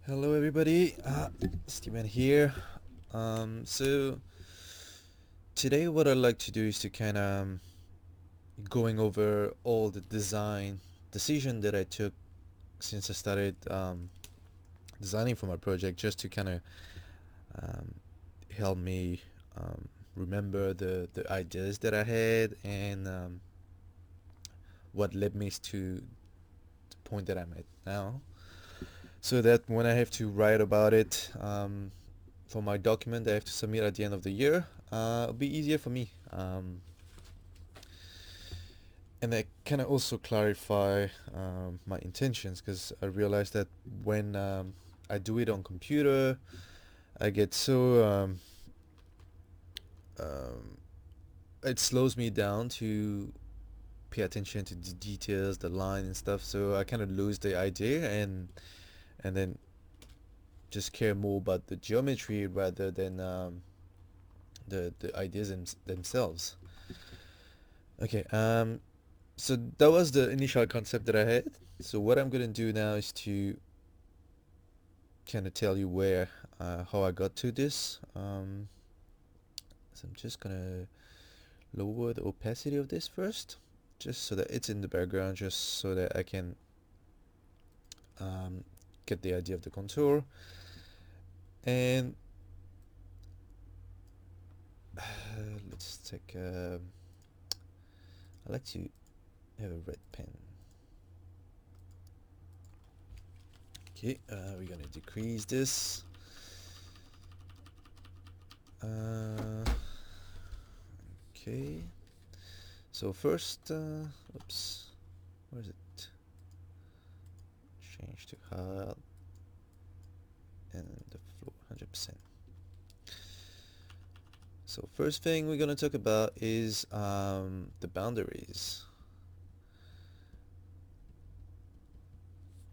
Hello everybody, Steven here. So today what I'd like to do is to kind of going over all the design decision that I took since I started designing for my project, just to kind of um, help me remember the ideas that I had, and what led me to the point that I'm at now, so that when I have to write about it for my document that I have to submit at the end of the year, it'll be easier for me. And I kind of also clarify my intentions, because I realized that when I do it on computer, I get so um, it slows me down to pay attention to the details, the line and stuff. So I kind of lose the idea, and then just care more about the geometry rather than the ideas themselves. Okay, so that was the initial concept that I had. So what I'm gonna do now is to kind of tell you where, how I got to this. So I'm just gonna lower the opacity of this first, just so that it's in the background, just so that I can um, get the idea of the contour. And let's take. I like to have a red pen. Okay, we're gonna decrease this. Okay. So first, oops, where is it? Change to height and the floor 100%. So first thing we're gonna talk about is the boundaries.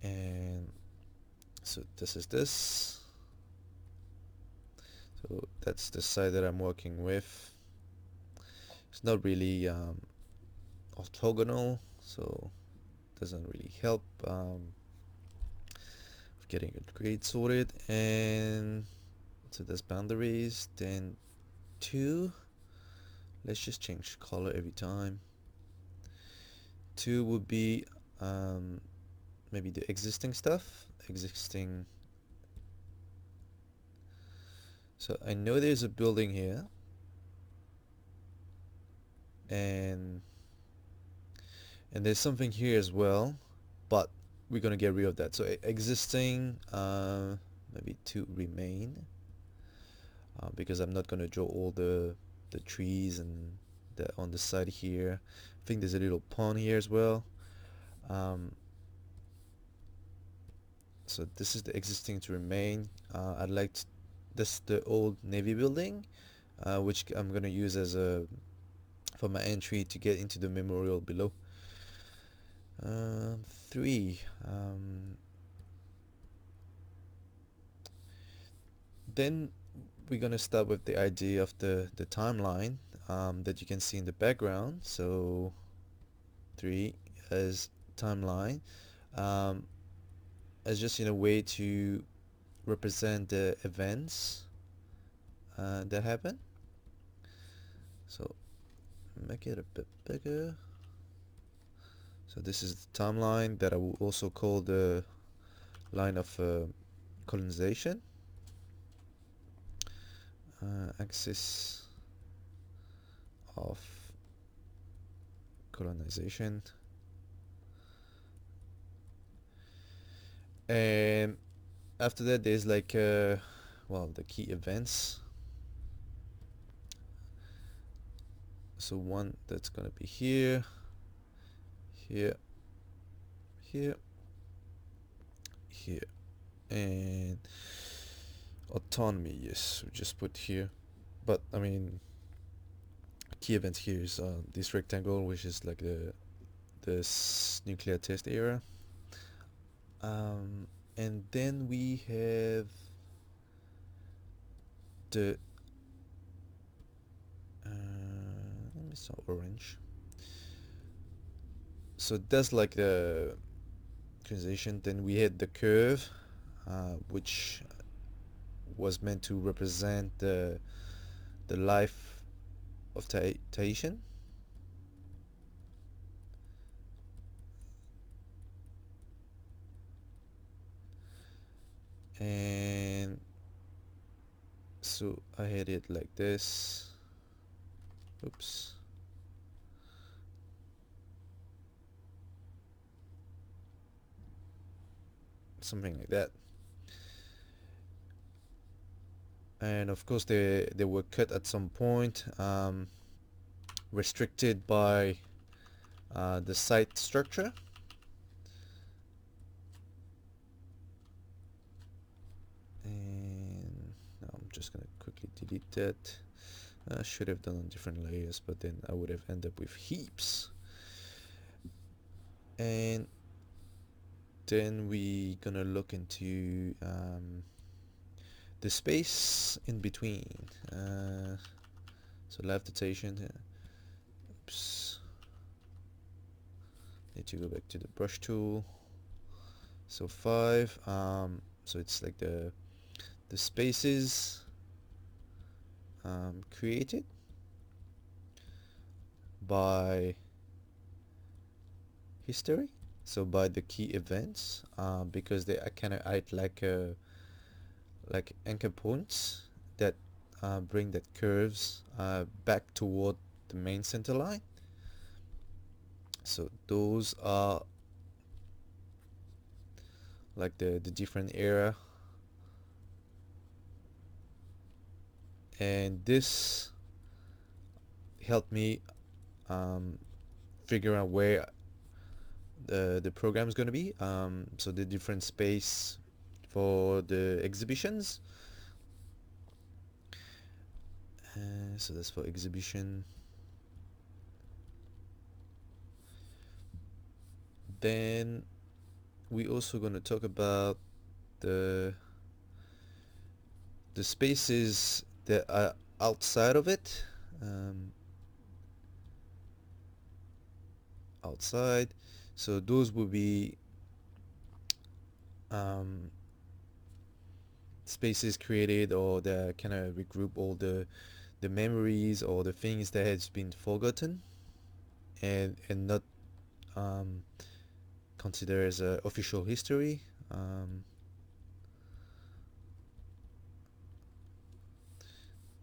And so this is this. So that's the side that I'm working with. It's not really orthogonal, so it doesn't really help getting a grade sorted. And so there's boundaries. Then two, let's just change color every time. Two would be maybe the existing stuff, existing. So I know there's a building here, and there's something here as well, but we're gonna get rid of that. So existing, maybe to remain, because I'm not gonna draw all the trees and the on the side here. I think there's a little pond here as well. Um, so this is the existing to remain. I'd like to, this the old Navy building, which I'm gonna use as a for my entry to get into the memorial below. Three. Then we're gonna start with the idea of the timeline that you can see in the background. So three as timeline, um, as just in a way to represent the events that happen. So make it a bit bigger. So this is the timeline that I will also call the line of colonization, axis of colonization. And after that there's like well, the key events. So one that's gonna be here, here, here, here, and autonomy, yes, we just put here. But I mean, key event here is this rectangle, which is like the nuclear test area. And then we have the let me saw orange. So that's like the transition. Then we had the curve, which was meant to represent the life of Tahitian. And so I had it like this. Oops. Something like that. And of course they were cut at some point, restricted by the site structure. And now I'm just gonna quickly delete that. I should have done on different layers, but then I would have ended up with heaps. And then we gonna look into the space in between. So left rotation. Oops. Need to go back to the brush tool. So 5. So it's like the spaces created by history. So by the key events, because they are kind of act like anchor points that bring that curves back toward the main center line. So those are like the different era, and this helped me figure out where the program is going to be. So the different space for the exhibitions. So that's for exhibition. Then we also going to talk about the spaces that are outside of it. Outside, so those will be spaces created or that kind of regroup all the memories or the things that has been forgotten and not considered as official history.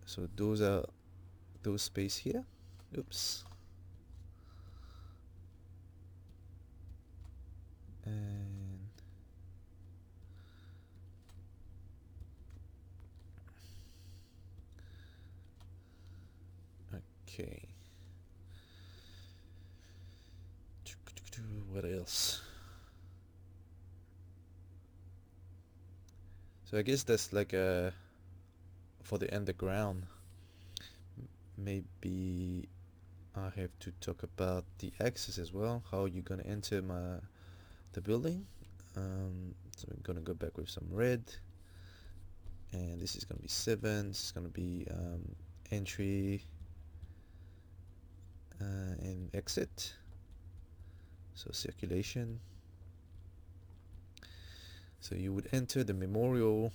So those are those space here. Oops. And okay. What else? So I guess that's like for the underground. Maybe I have to talk about the access as well. How you're gonna enter the building. So I'm gonna go back with some red, and this is gonna be 7. This is gonna be entry and exit. So circulation. So you would enter the memorial.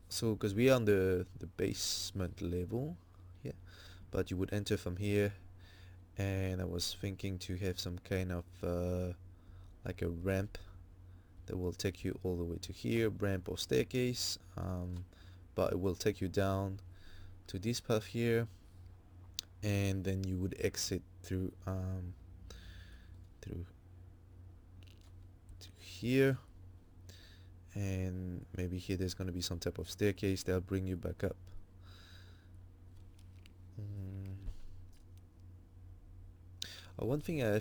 So because we are on the basement level here, but you would enter from here, and I was thinking to have some kind of like a ramp that will take you all the way to here, ramp or staircase, but it will take you down to this path here, and then you would exit through through to here, and maybe here there's going to be some type of staircase that'll bring you back up. One thing I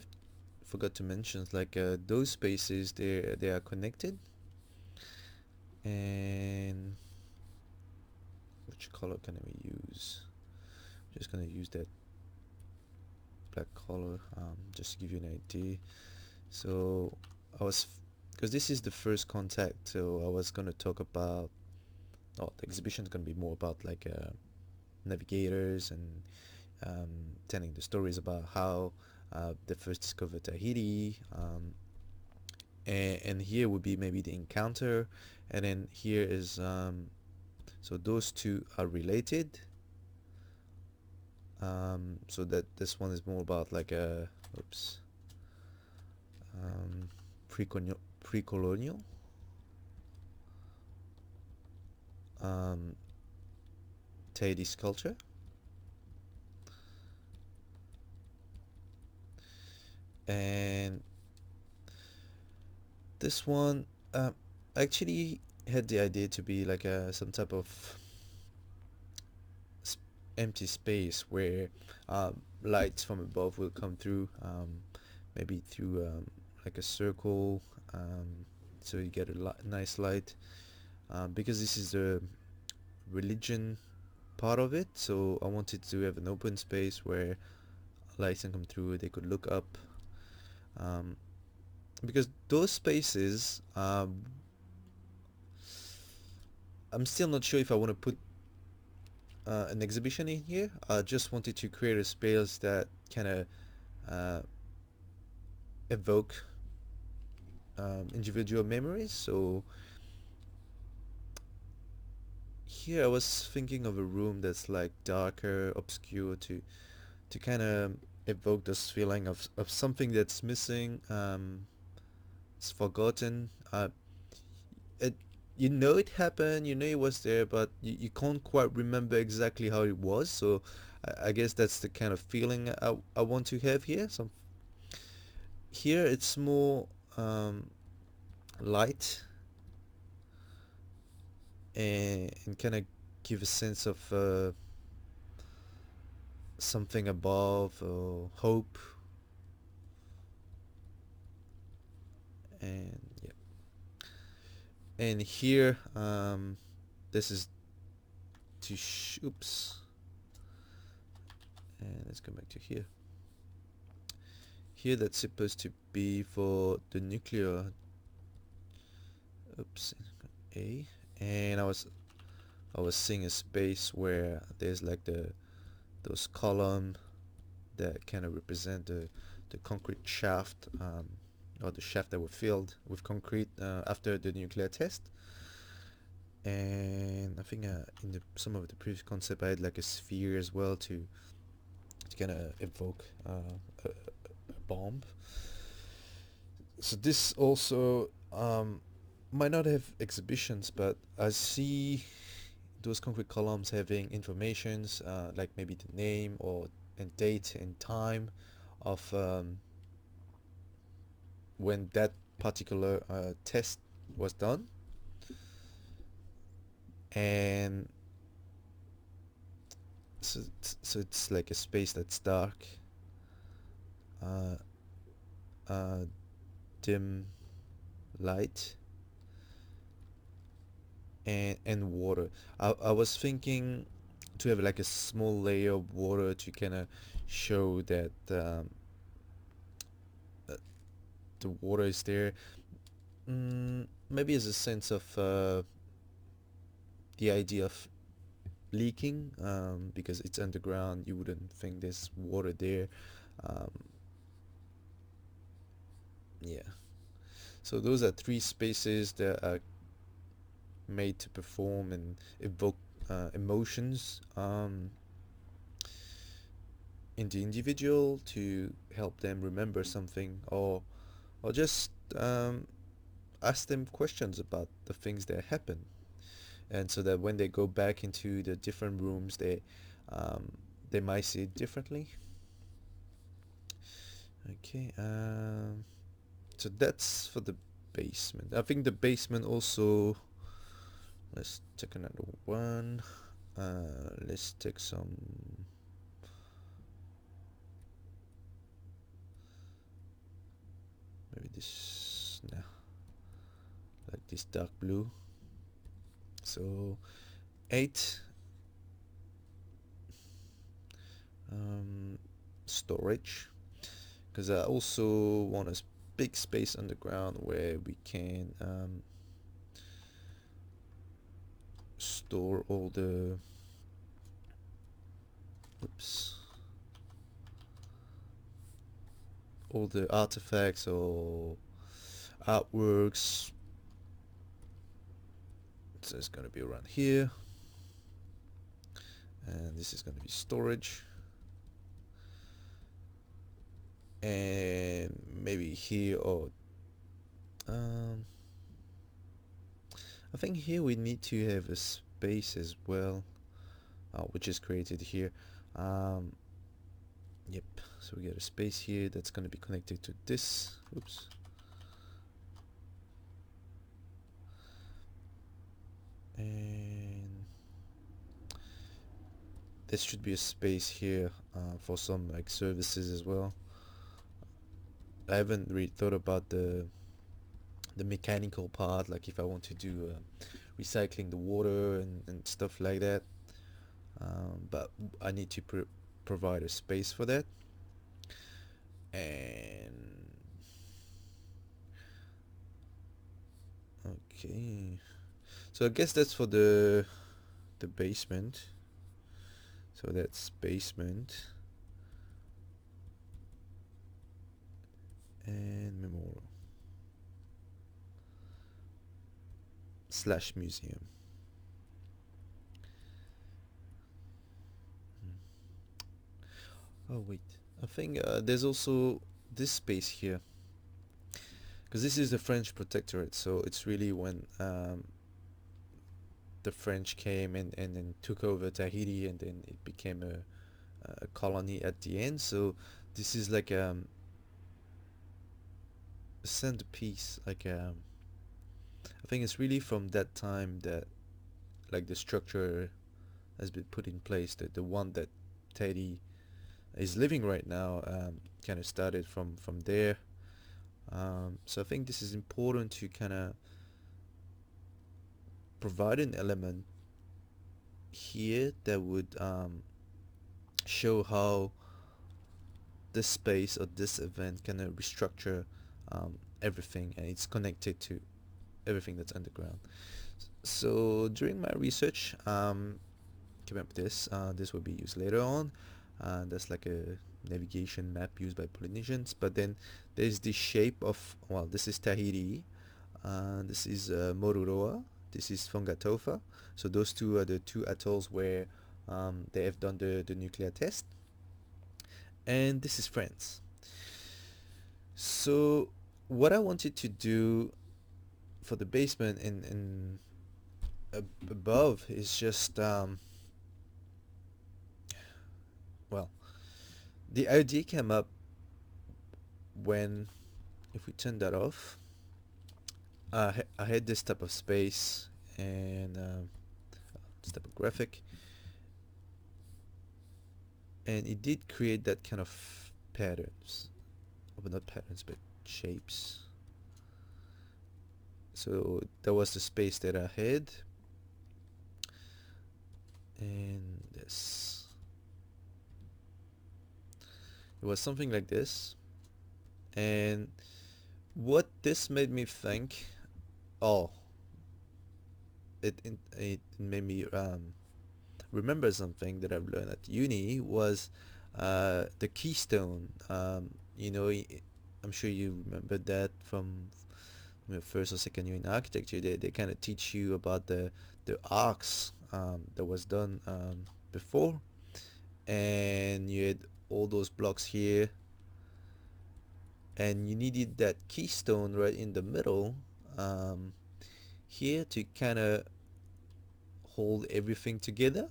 forgot to mention is like those spaces, they are connected, and which color can we use? I'm just gonna use that black color just to give you an idea. So I was, because this is the first contact, so I was gonna talk about, the exhibition is gonna be more about like navigators and telling the stories about how they first discovered Tahiti, and here would be maybe the encounter, and then here is so those two are related. So that this one is more about like a oops pre-colonial Tahiti culture, and this one actually had the idea to be like some type of empty space where lights from above will come through, maybe through like a circle, so you get a nice light, because this is the religion part of it, so I wanted to have an open space where lights can come through, they could look up, because those spaces, I'm still not sure if I want to put an exhibition in here. I just wanted to create a space that kind of evoke individual memories. So here I was thinking of a room that's like darker, obscure, to kind of evoke this feeling of something that's missing, it's forgotten. It You know it happened, you know it was there, but you can't quite remember exactly how it was. So I guess that's the kind of feeling I want to have here. So here it's more light and kind of give a sense of something above or hope, and yeah. And here this is to oops, and let's go back to here. Here that's supposed to be for the nuclear, oops, A, and I was seeing a space where there's like those column that kind of represent the concrete shaft, or the shaft that were filled with concrete after the nuclear test. And I think in some of the previous concept I had like a sphere as well to kind of evoke a bomb. So this also might not have exhibitions, but I see those concrete columns having informations, like maybe the name or and date and time of when that particular test was done, and so it's like a space that's dark, uh, uh, dim light, and water. I was thinking to have like a small layer of water to kind of show that uh, the water is there. Maybe as a sense of the idea of leaking, because it's underground, you wouldn't think there's water there. Um, yeah. So those are three spaces that are made to perform and evoke emotions in the individual, to help them remember something, or just ask them questions about the things that happen, and so that when they go back into the different rooms, um, they might see it differently. Okay, so that's for the basement. I think the basement also. Let's take another one. Let's take some. Maybe this. Nah, like this dark blue. So 8. Storage, because I also want a big space underground where we can store all the oops all the artifacts, or artworks. So it's going to be around here, and this is going to be storage, and maybe here, or I think here we need to have a space as well, which is created here. Yep, so we get a space here that's going to be connected to this. Oops. And there should be a space here for some like services as well. I haven't really thought about the mechanical part, like if I want to do recycling the water and stuff like that, but I need to provide a space for that. And okay, so I guess that's for the basement. So that's basement and memorial / museum. Oh wait, I think there's also this space here, because this is the French protectorate, so it's really when the French came and then took over Tahiti, and then it became a colony at the end. So this is like a centerpiece, like I think it's really from that time that like the structure has been put in place, that the one that Tahiti is living right now kind of started from there. So I think this is important to kind of provide an element here that would show how this space or this event kind of restructure everything, and it's connected to everything that's underground. So during my research, came up with this. This will be used later on. That's like a navigation map used by Polynesians. But then there's the shape of, well, this is Tahiti. This is Moruroa. This is Fongatofa. So those two are the two atolls where they have done the nuclear test. And this is France. So what I wanted to do for the basement and above is just well, the idea came up when, if we turn that off, I had this type of space and this type of graphic, and it did create that kind of patterns, well, not patterns but shapes. So that was the space that I had, and this, it was something like this. And what this made me think, oh, it made me remember something that I've learned at uni, was the keystone. You know, I'm sure you remember that from your first or second year in architecture. They kind of teach you about the arcs that was done before, and you had all those blocks here, and you needed that keystone right in the middle here to kind of hold everything together.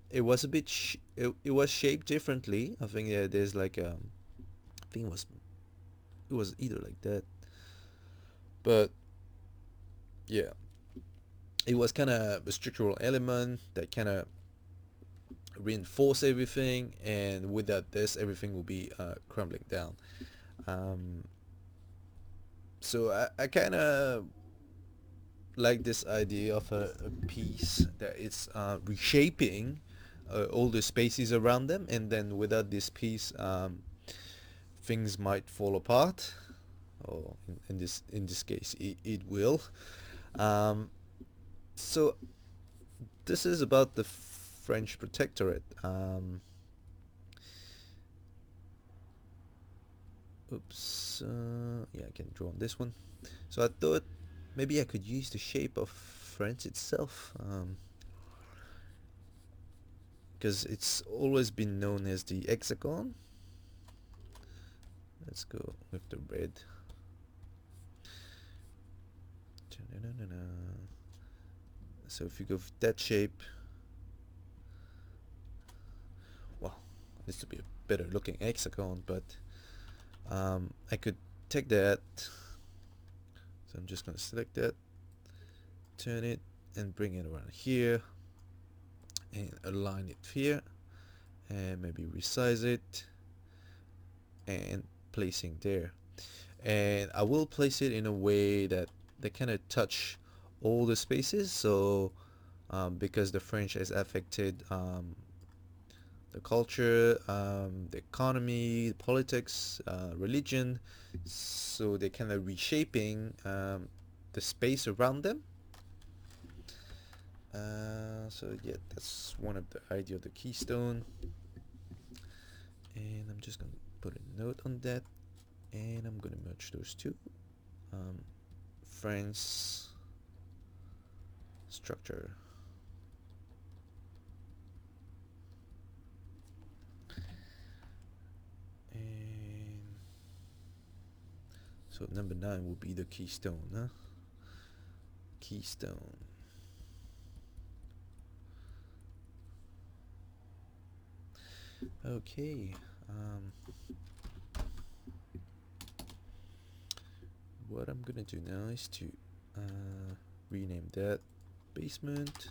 It was a bit it was shaped differently. I think there's like I think it was either like that, but yeah, it was kind of a structural element that kind of reinforce everything, and without this everything will be crumbling down. So I kind of like this idea of a piece that it's reshaping all the spaces around them, and then without this piece things might fall apart, or in this case it will. So this is about the French protectorate. oops, yeah, I can draw on this one. So I thought maybe I could use the shape of France itself, because it's always been known as the hexagon. Let's go with the red. So if you go with that shape, well, it needs to be a better looking hexagon, but I could take that. So I'm just going to select that, turn it, and bring it around here, and align it here, and maybe resize it, and placing there. And I will place it in a way that they kind of touch all the spaces, so because the French has affected the culture, the economy, politics, religion, so they're kind of reshaping the space around them. So yeah, that's one of the idea of the keystone, and I'm just gonna put a note on that, and I'm gonna merge those two. France structure. And so number 9 will be the keystone, huh? Keystone. Okay. What I'm gonna do now is to rename that basement,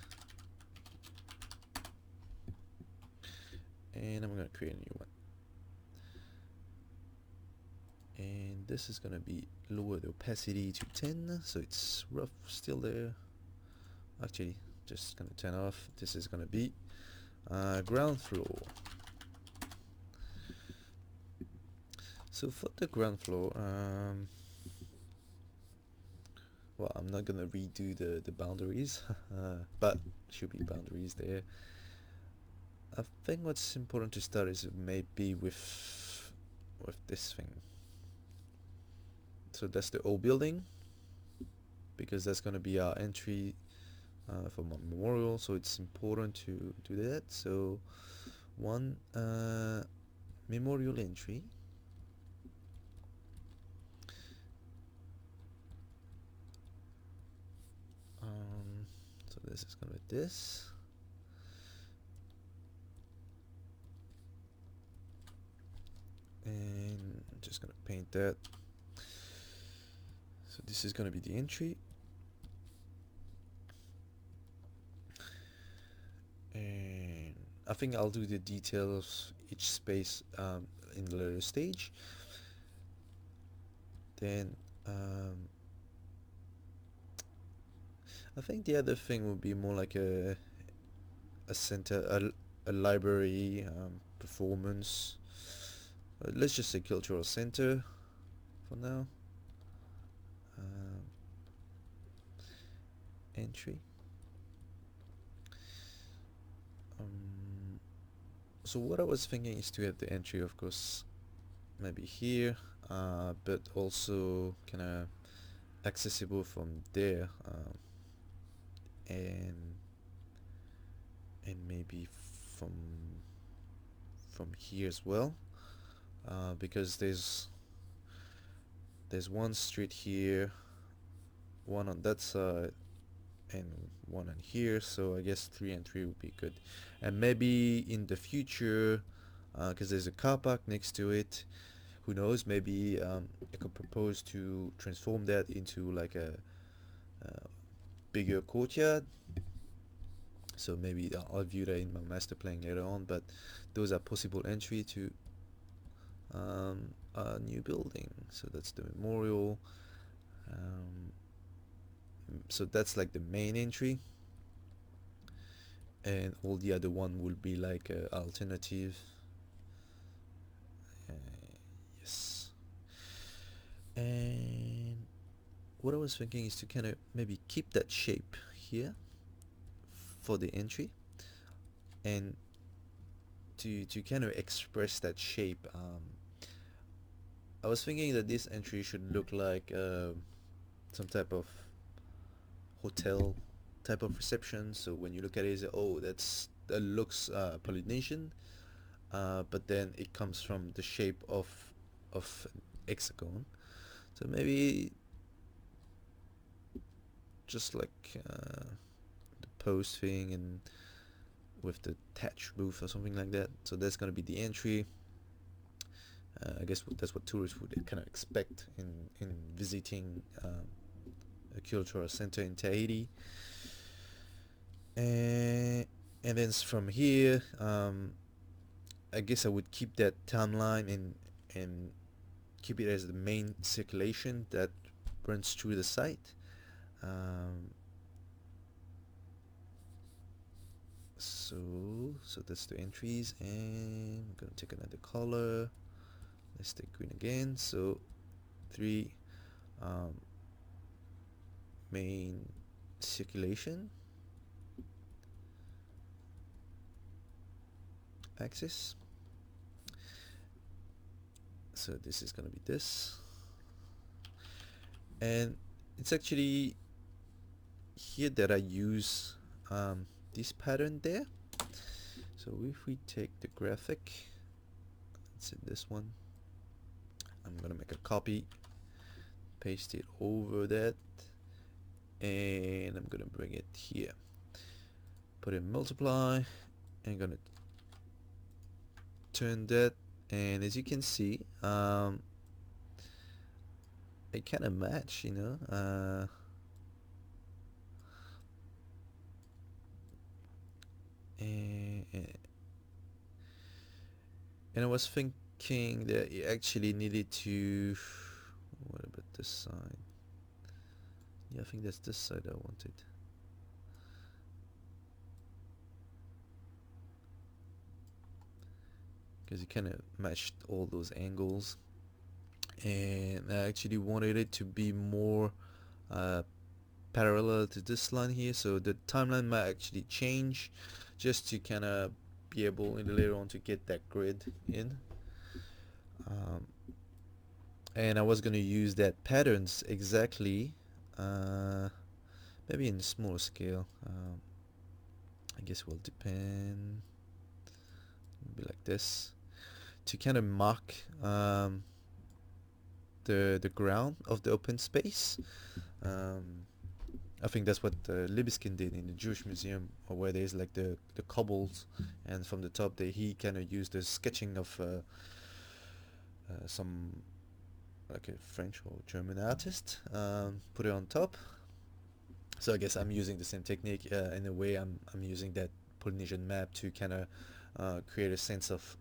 and I'm gonna create a new one. And this is gonna be lower the opacity to 10, so it's rough still there. Actually, just gonna turn off. This is gonna be ground floor. So for the ground floor, well, I'm not gonna redo the boundaries, but should be boundaries there. I think what's important to start is maybe with this thing. So that's the old building, because that's gonna be our entry for my memorial. So it's important to do that. So one memorial entry. So this is gonna be this. And I'm just gonna paint that. So this is gonna be the entry. And I think I'll do the details of each space in the later stage. Then I think the other thing would be more like a center, a library, performance. Let's just say cultural center for now. Entry. So what I was thinking is to have the entry, of course, maybe here, but also kind of accessible from there, and maybe from here as well, because there's one street here, one on that side, and one on here, so I guess 3 and 3 would be good. And maybe in the future, because there's a car park next to it, who knows, maybe I could propose to transform that into like a bigger courtyard. So maybe I'll view that in my master plan later on, but those are possible entry to a new building. So that's the memorial. So that's like the main entry, and all the other one will be like alternative. Yes. And what I was thinking is to kind of maybe keep that shape here for the entry, and to kind of express that shape, I was thinking that this entry should look like some type of hotel type of reception. So when you look at it, you say, oh, that looks Polynesian, but then it comes from the shape of an hexagon. So maybe just like the post thing and with the thatch roof or something like that. So that's gonna be the entry. I guess that's what tourists would kind of expect in visiting a cultural center in Tahiti. And then from here, I guess I would keep that timeline and keep it as the main circulation that runs through the site. So that's the entries, and I'm gonna take another color. Let's take green again. So 3 main circulation axis. So this is gonna be this, and it's actually here that I use this pattern there. So if we take the graphic, let's say this one, I'm gonna make a copy, paste it over that, and I'm gonna bring it here, put in multiply, and gonna turn that, and as you can see, it kind of match, you know. And I was thinking that you actually needed to, what about this side? Yeah, I think that's this side I wanted. Because you kind of matched all those angles, and I actually wanted it to be more parallel to this line here, so the timeline might actually change just to kind of be able in the later on to get that grid in. And I was going to use that patterns exactly, maybe in smaller scale. I guess it will depend. Maybe like this, to kind of mark the ground of the open space. I think that's what Libeskin did in the Jewish Museum, or where there's like the cobbles, and from the top he kind of used the sketching of some like a French or German artist, put it on top. So I guess I'm using the same technique. In a way, I'm using that Polynesian map to kind of create a sense of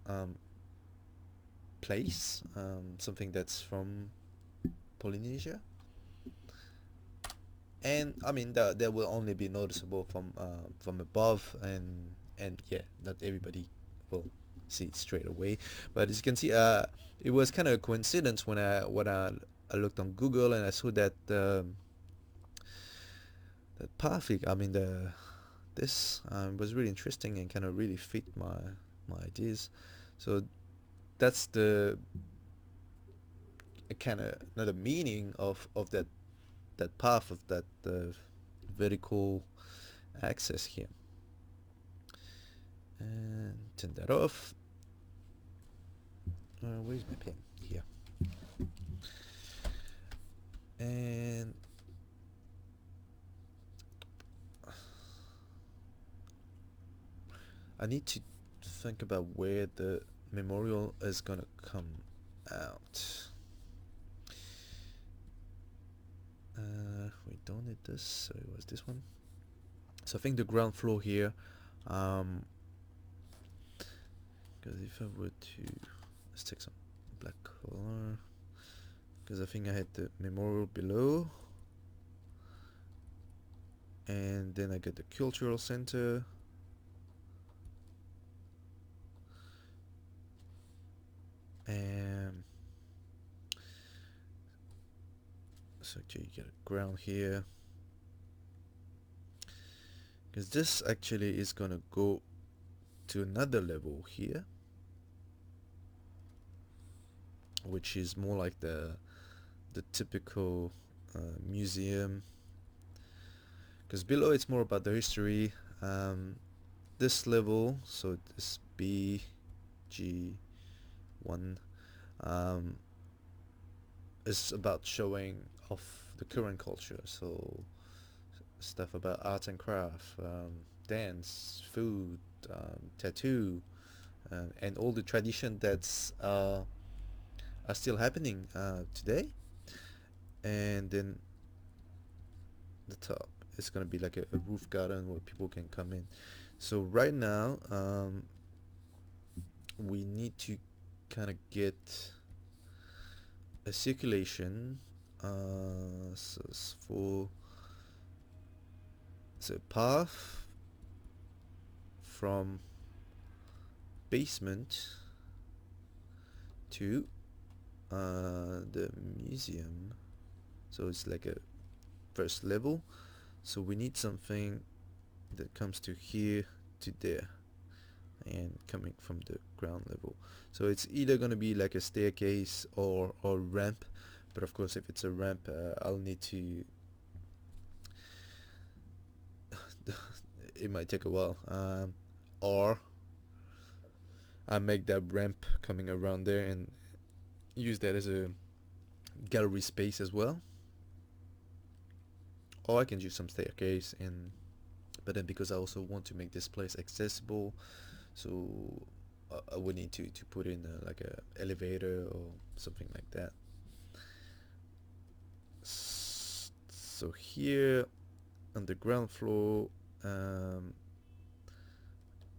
place, something that's from Polynesia. And I mean that will only be noticeable from above, and yeah, not everybody will see it straight away. But as you can see, it was kind of a coincidence when I looked on Google and I saw that that path. I mean this was really interesting and kind of really fit my ideas. So that's the kind of another meaning of that path of that vertical axis here. And turn that off. Where's my pen? Here. And I need to think about where the memorial is gonna come out. We don't need this, so it was this one. So I think the ground floor here, because if I were to, let's take some black color, because I think I had the memorial below, and then I got the cultural center, and so actually you get a ground here, because this actually is gonna go to another level here. which is more like the typical museum, because below it's more about the history. This level, so this BG1, is about showing off the current culture, so stuff about art and craft, dance, food, tattoo, and all the tradition that's are still happening today. And then the top is gonna be like a roof garden where people can come in. So right now, we need to kind of get a circulation. So it's for so path from basement to the museum. So it's like a first level. So we need something that comes to here to there and coming from the ground level. So it's either going to be like a staircase or ramp, but of course if it's a ramp, I'll need to it might take a while, or I make that ramp coming around there and use that as a gallery space as well, or I can use some staircase. And but then because I also want to make this place accessible, so I would need to put in like a elevator or something like that. So here on the ground floor, I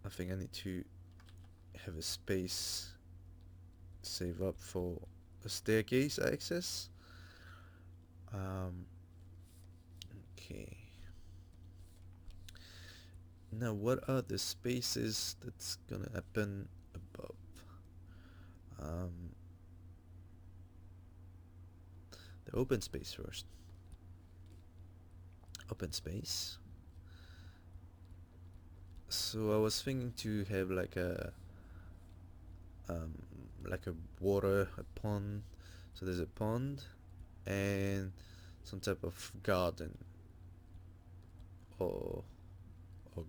think I need to have a space save up for a staircase access. Okay. Now, what are the spaces that's gonna happen above? The open space first. Open space. So I was thinking to have like a water, a pond. So there's a pond and some type of garden or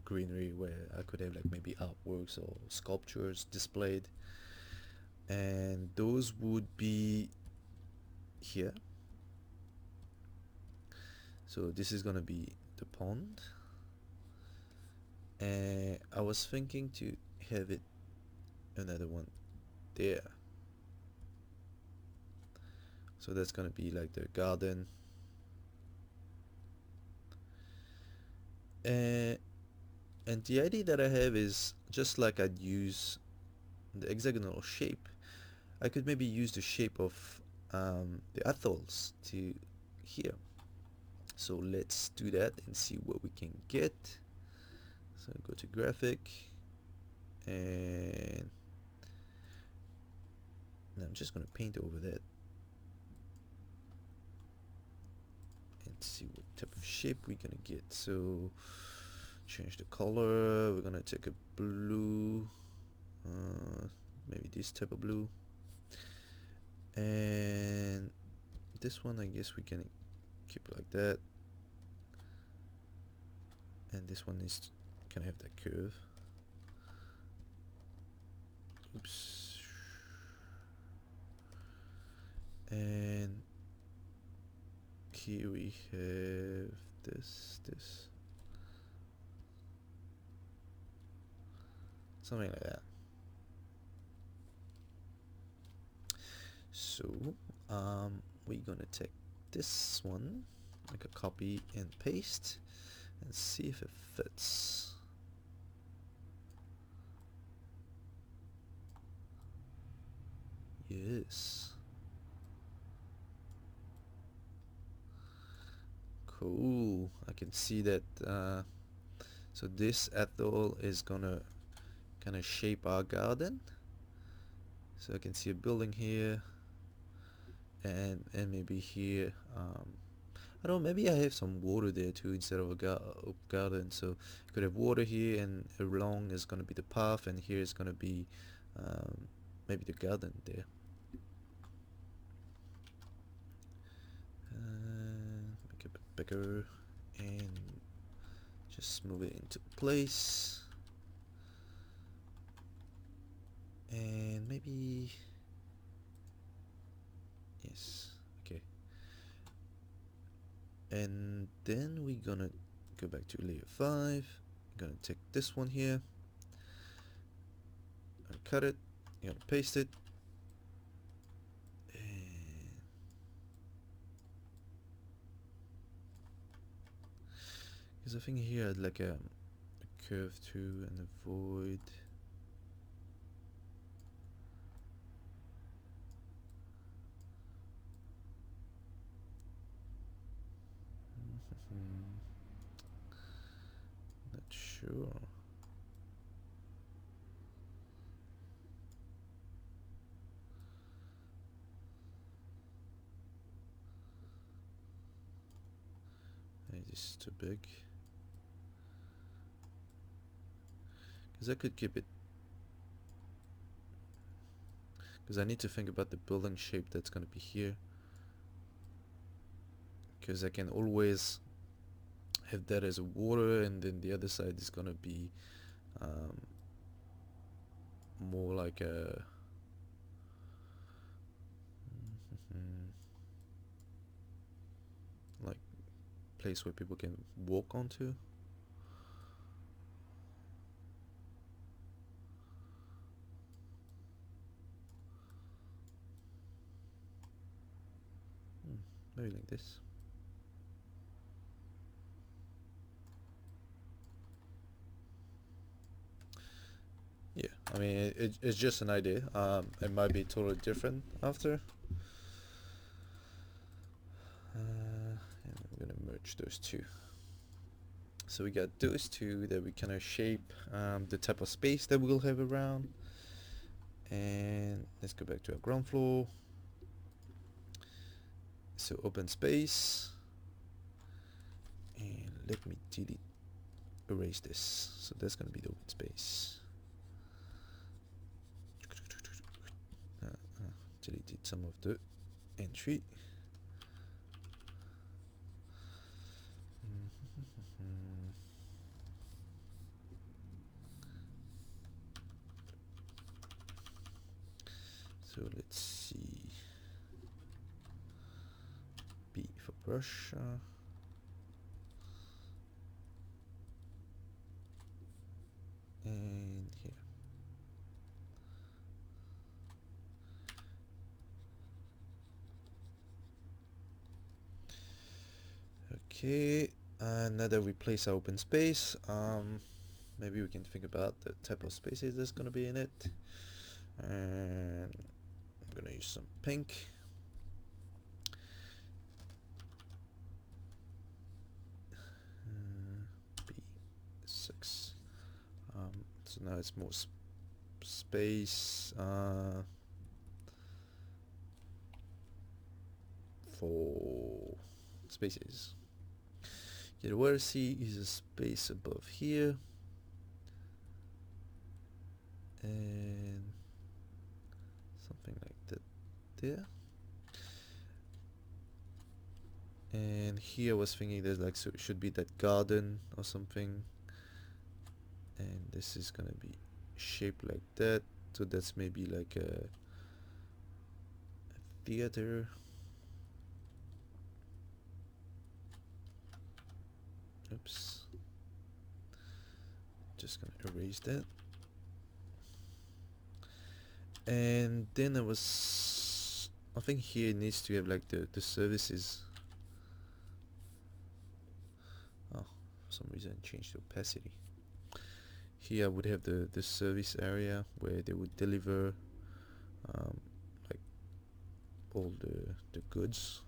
greenery where I could have like maybe artworks or sculptures displayed, and those would be here. So this is gonna be the pond, and I was thinking to have it another one there. So that's gonna be like the garden, and the idea that I have is just like I'd use the hexagonal shape, I could maybe use the shape of the atolls to here. So let's do that and see what we can get. So go to graphic, and I'm just gonna paint over that and see what type of shape we're gonna get. So change the color, we're gonna take a blue, maybe this type of blue, and this one I guess we can keep it like that, and this one is can have that curve. Oops. And here we have this something like that. So we're gonna take this one, make a copy and paste, and see if it fits. Yes. Cool. I can see that. So this atoll is gonna kind of shape our garden. So I can see a building here, and maybe here. I don't know, maybe I have some water there too instead of a garden. So I could have water here, and along is going to be the path, and here is going to be maybe the garden there. bigger and just move it into place. And maybe, yes, okay. And then we're gonna go back to layer 5. I'm gonna take this one here and cut it. I'm gonna paste it. Because I think here I'd like a curve through and a void. Not sure. Maybe this is too big. Because I could keep it. Because I need to think about the building shape that's going to be here. Because I can always have that as a water, and then the other side is going to be more like a like place where people can walk onto. Maybe like this. Yeah, I mean it's just an idea. It might be totally different after. And we're gonna merge those two. So we got those two that we kind of shape the type of space that we'll have around. And let's go back to our ground floor. So open space, and let me erase this. So that's gonna be the open space. Deleted some of the entry. So let's see. B for brush. And here. Okay, now that we place our open space, maybe we can think about the type of spaces that's gonna be in it. And I'm gonna use some pink. B6. So now it's more space for spaces. Okay, the where C is a space above here, and something like that there. And here I was thinking there's like, so it should be that garden or something, and this is gonna be shaped like that, so that's maybe like a theater. Oops, just gonna erase that. And then I think here it needs to have like the services. Oh, for some reason I changed the opacity. Here I would have the service area where they would deliver like all the goods.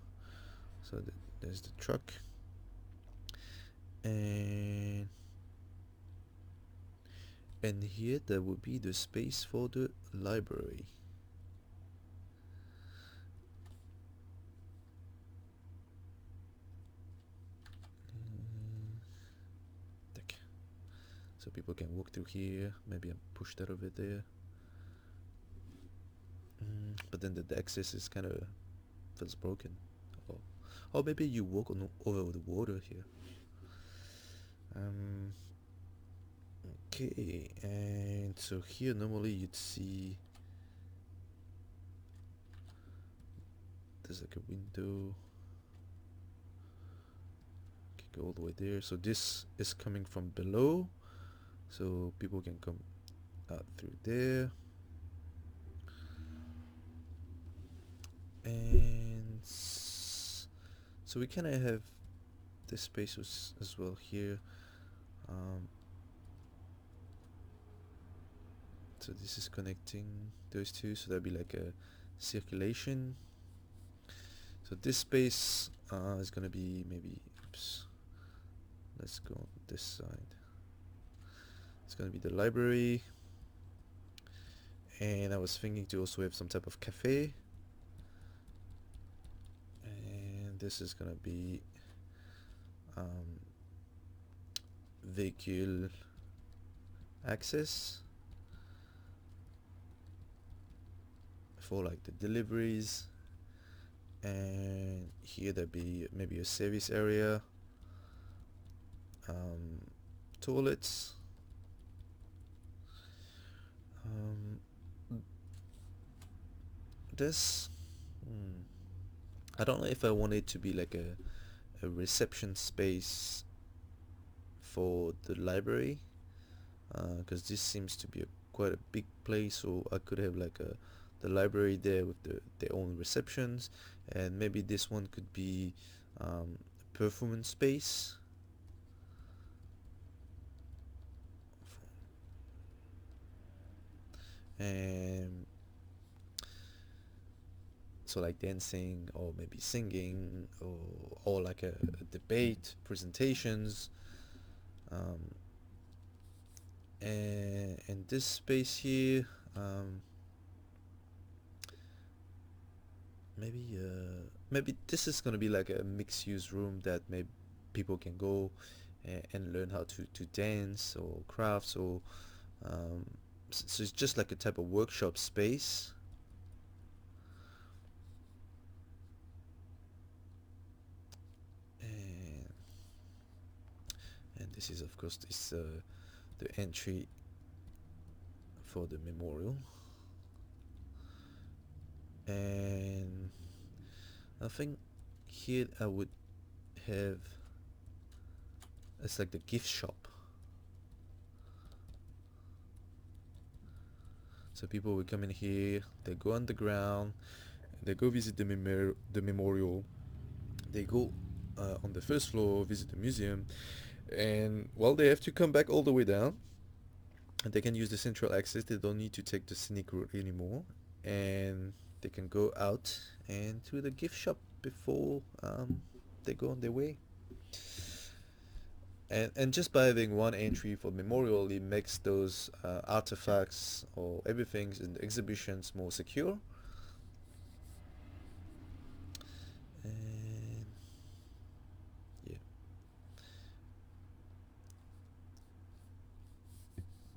So there's the truck, and here there would be the space for the library. So people can walk through here. Maybe I push that over there. But then the access is kind of feels broken. Or maybe you walk on over the water here. Um, okay, and so here normally you'd see there's like a window. Okay, go all the way there. So this is coming from below, so people can come out through there. And so we kind of have this space as well here. So this is connecting those two, so that'd be like a circulation. So this space is gonna be maybe, oops, let's go on this side. It's gonna be the library, and I was thinking to also have some type of cafe. And this is gonna be vehicle access for like the deliveries. And here there'd be maybe a service area, toilets, this I don't know if I want it to be like a reception space for the library, because this seems to be quite a big place, so I could have like the library there with their own receptions, and maybe this one could be a performance space. And so like dancing or maybe singing or like a debate, presentations, and this space here, maybe this is gonna be like a mixed-use room that maybe people can go and learn how to dance or crafts, or so it's just like a type of workshop space. And this is of course this the entry for the memorial. And I think here I would have, it's like the gift shop. So people will come in here, they go underground, they go visit the memorial, they go on the first floor, visit the museum, and well, they have to come back all the way down, and they can use the central access. They don't need to take the scenic route anymore, and they can go out and to the gift shop before they go on their way. And just by having one entry for memorial, it makes those artifacts or everything in the exhibitions more secure. And yeah,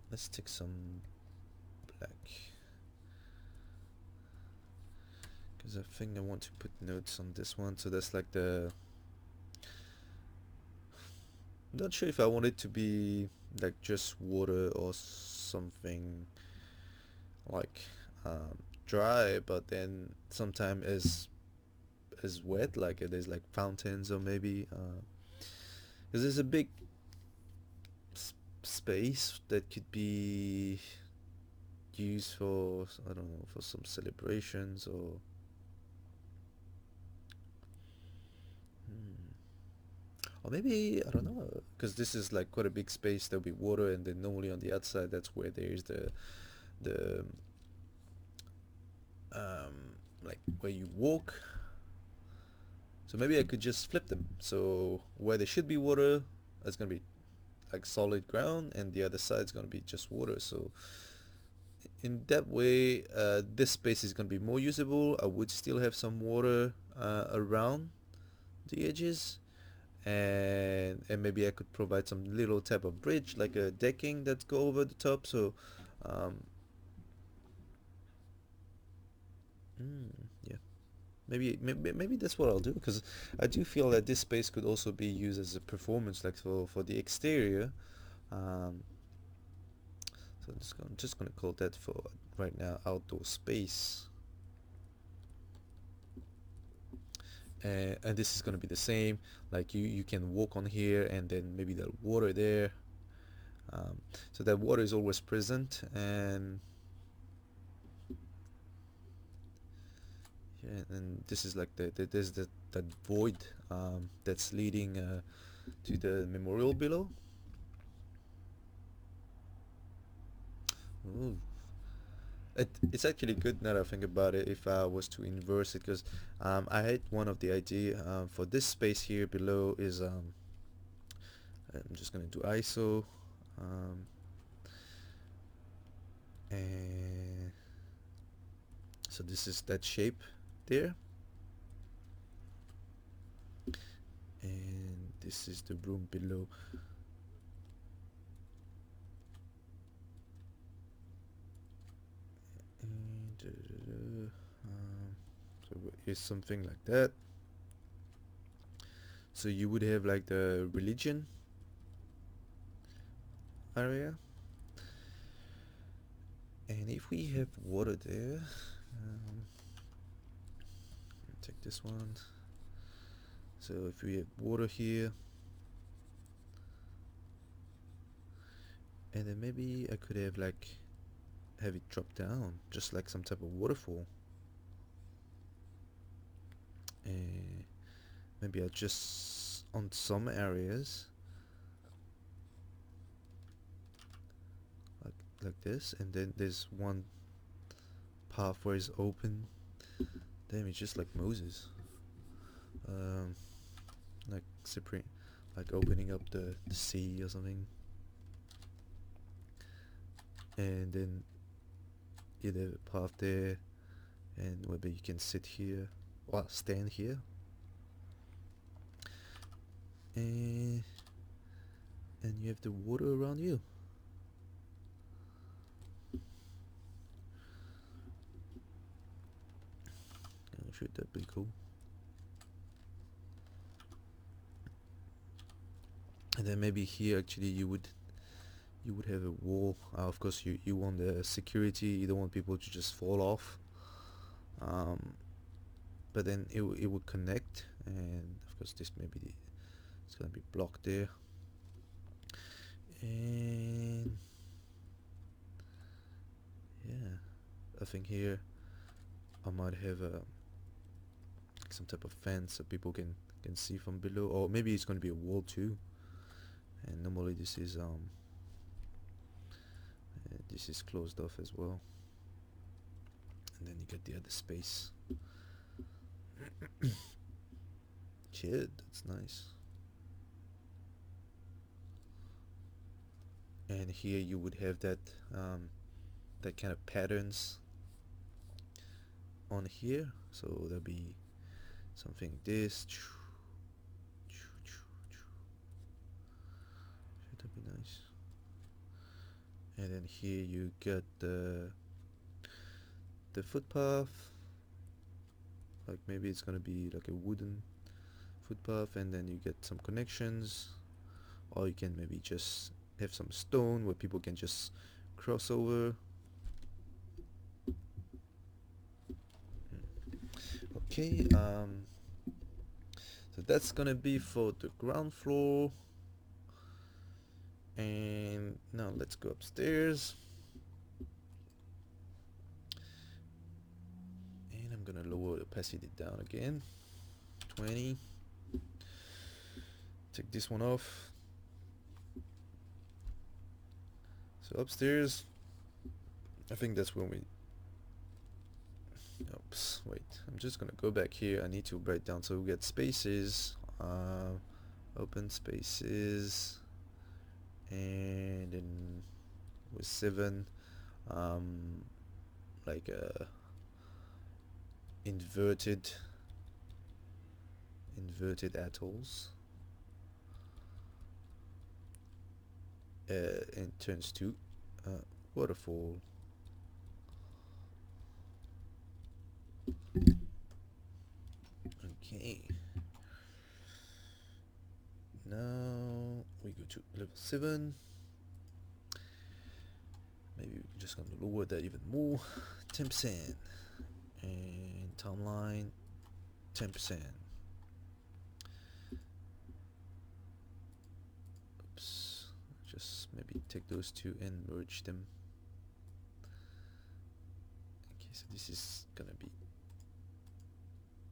let's take some black, because I think I want to put notes on this one. So that's like the, not sure if I want it to be like just water or something like dry, but then sometimes is wet, like there's like fountains, or maybe because there's a big space that could be used for, I don't know, for some celebrations or or maybe, I don't know, because this is like quite a big space. There'll be water, and then normally on the outside that's where there's the like where you walk. So maybe I could just flip them, so where there should be water, it's gonna be like solid ground, and the other side is gonna be just water. So in that way, this space is gonna be more usable. I would still have some water around the edges, and maybe I could provide some little type of bridge, like a decking that go over the top. So um, yeah, Maybe that's what I'll do, because I do feel that this space could also be used as a performance, like for the exterior. Um, so I'm just gonna call that for right now outdoor space. And this is gonna be the same. Like you can walk on here, and then maybe the water there. So that water is always present, and yeah, and this is like there's that void that's leading to the memorial below. Ooh. It's actually good now that I think about it, if I was to inverse it, because I had one of the idea for this space here below is I'm just gonna do ISO um, and so this is that shape there, and this is the room below. And, so it's something like that. So you would have like the religion area, and if we have water there, take this one. So if we have water here, and then maybe I could have it drop down, just like some type of waterfall. And maybe I'll just on some areas like this, and then there's one path where it's open. Damn, it's just like Moses. Like separate, like opening up the sea or something. And then you have a path there, and maybe you can sit here or stand here, and you have the water around you. I'm sure that'd be cool. And then maybe here actually you would have a wall. Of course you want the security, you don't want people to just fall off. But then it would connect, and of course this maybe it's gonna be blocked there. And yeah, I think here I might have some type of fence so people can see from below, or maybe it's going to be a wall too. And normally this is closed off as well, and then you get the other space. Shit, that's nice. And here you would have that that kind of patterns on here, so there'll be something like this. That'd be nice. And then here you get the footpath, like maybe it's gonna be like a wooden footpath, and then you get some connections, or you can maybe just have some stone where people can just cross over. Okay, so that's gonna be for the ground floor, and now let's go upstairs, and I'm gonna lower the opacity down again, 20. Take this one off. So upstairs, I think that's when we, oops, wait, I'm just gonna go back here. I need to write down, so we get spaces, open spaces, and then with 7, like inverted atolls, and turns to waterfall. Okay. Now we go to level 7. Maybe we're just gonna lower that even more. 10%. And timeline 10%. Oops. Just maybe take those two and merge them. Okay, so this is gonna be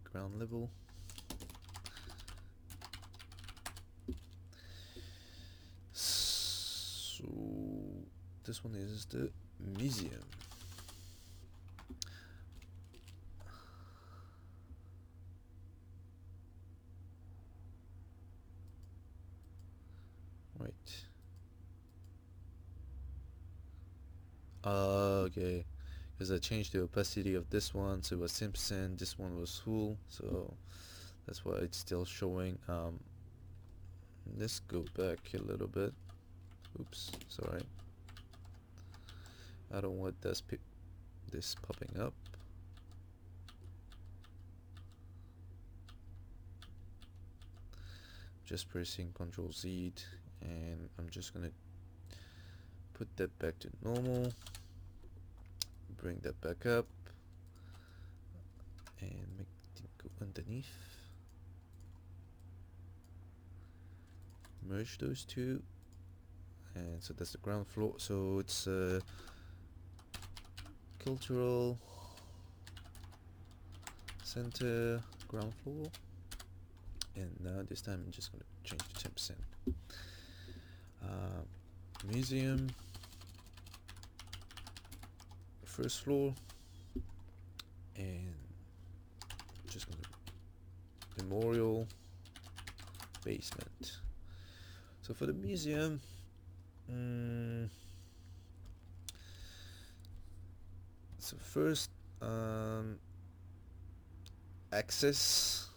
ground level. So this one is the museum. Right. Okay. Because I changed the opacity of this one, so it was 10%, this one was full, so that's why it's still showing. Let's go back a little bit. Oops, sorry. I don't want this popping up. Just pressing Ctrl Z, and I'm just gonna put that back to normal. Bring that back up, and make it go underneath. Merge those two, and so that's the ground floor. So it's cultural center, ground floor, and now this time I'm just going to change to 10%. Museum, first floor, and just going to memorial, basement. So for the museum, so first access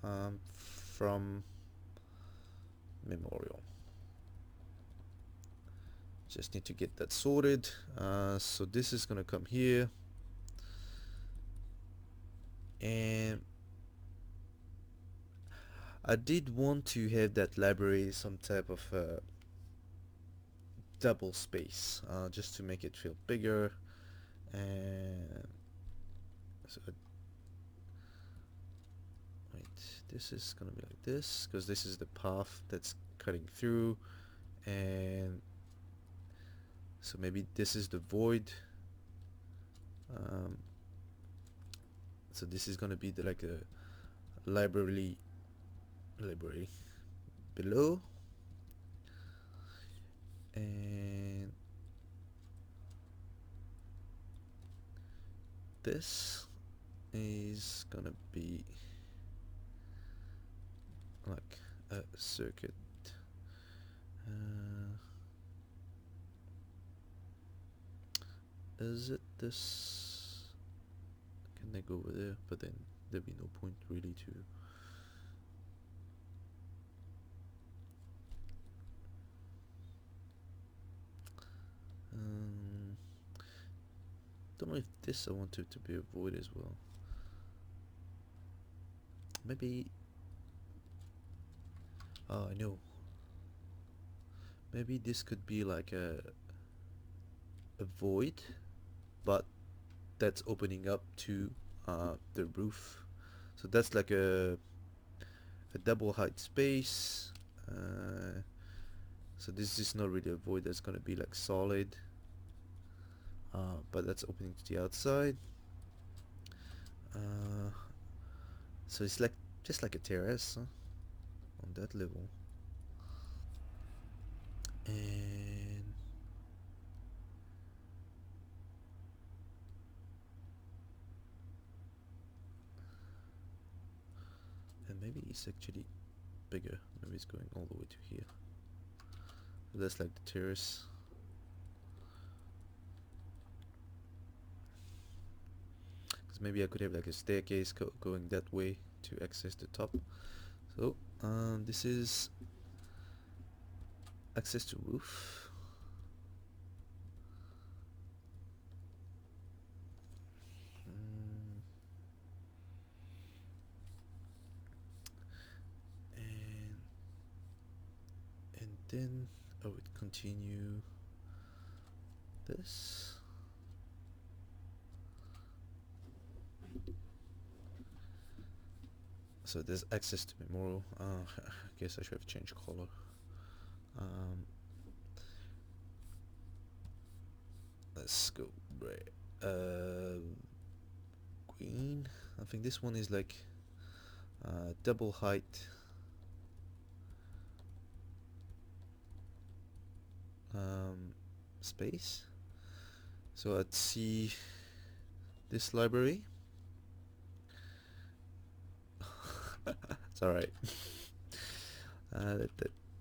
from memorial. Just need to get that sorted. So this is gonna come here, and I did want to have that library some type of double space, just to make it feel bigger. And so wait, this is gonna be like this because this is the path that's cutting through, and so maybe this is the void. So this is gonna be like a library below, and this is gonna be like a circuit. Is it this? Can I go over there? But then there'd be no point really to. Don't know if this I want it to be a void as well. Maybe. Oh, I know. Maybe this could be like a void, but that's opening up to the roof. So that's like a double height space. So this is not really a void, that's gonna be like solid, but that's opening to the outside. So it's like just like a terrace, huh? On that level. And maybe it's actually bigger. Maybe it's going all the way to here. So that's like the terrace. Because maybe I could have like a staircase going that way to access the top. So this is access to roof. then I would continue this. So there's access to memorial. I guess I should have changed color. Let's go red. Green. I think this one is like double height. Space. So I'd see this library. It's alright. Let's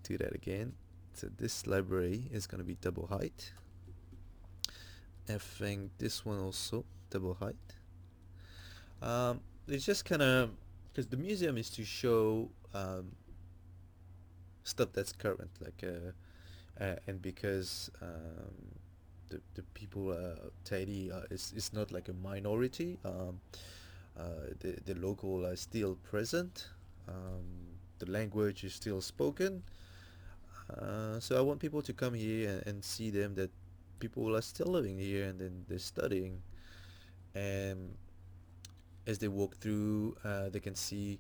do that again. So this library is going to be double height. I think this one also double height. It's just kind of because the museum is to show stuff that's current, like and because the people Tahiti is not like a minority. The local are still present. The language is still spoken. So I want people to come here and see them, that people are still living here and then they're studying. And as they walk through, they can see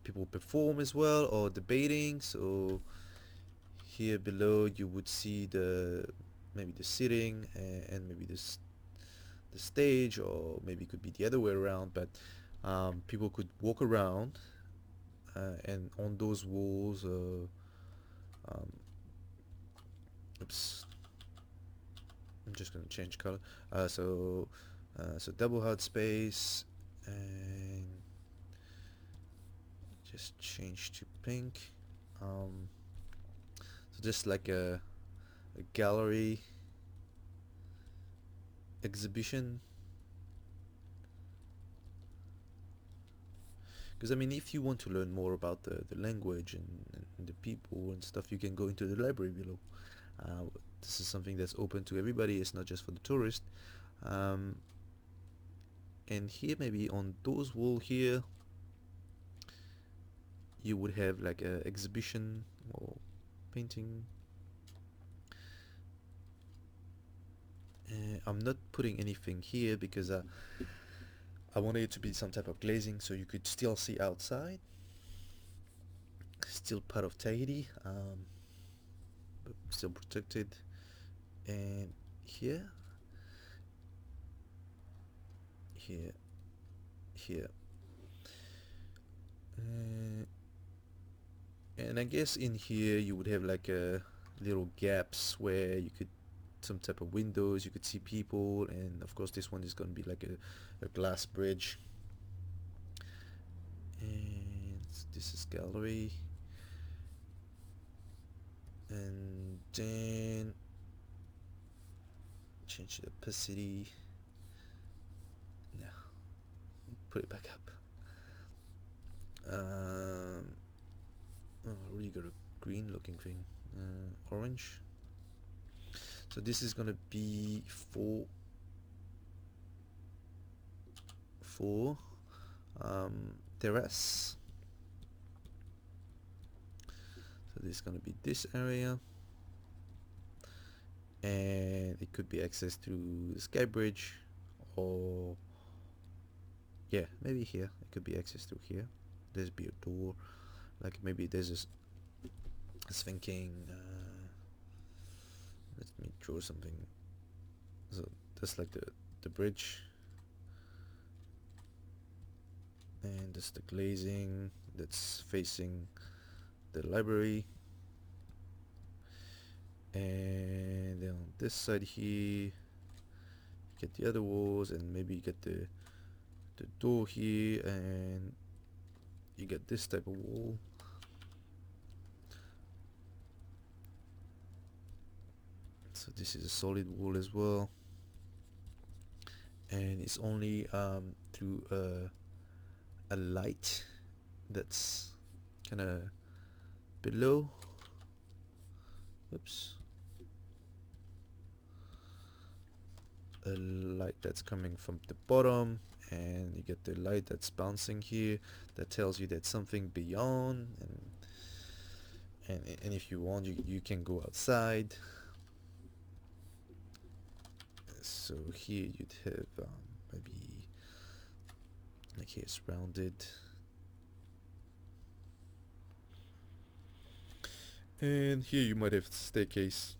people perform as well or debating. So here below you would see maybe the sitting and maybe the stage, or maybe it could be the other way around, but people could walk around and on those walls oops, I'm just gonna change color. So double height space, and just change to pink. So just like a gallery exhibition. Because I mean, if you want to learn more about the language and the people and stuff, you can go into the library below. This is something that's open to everybody. It's not just for the tourist. And here, maybe on those wall here, you would have like a exhibition or painting. I'm not putting anything here because I wanted it to be some type of glazing so you could still see outside. Still part of Tahiti, but still protected. And here, and I guess in here you would have like little gaps where you could, some type of windows, you could see people, and of course this one is going to be like a glass bridge. And this is gallery, and then change the opacity. No, put it back up. Really got a green looking thing. Orange. So this is gonna be for terrace. So this is gonna be this area, and it could be accessed through the sky bridge, or yeah, maybe here it could be accessed through here. There's be a door, like maybe there's this. I was thinking, let me draw something. So that's like the bridge, and that's the glazing that's facing the library. And then on this side here, you get the other walls, and maybe you get the door here, and you get this type of wall. So this is a solid wall as well, and it's only through a light that's kind of below. Oops. A light that's coming from the bottom, and you get the light that's bouncing here that tells you that something beyond, and if you want, you can go outside. So here you'd have maybe like here it's rounded, and here you might have staircase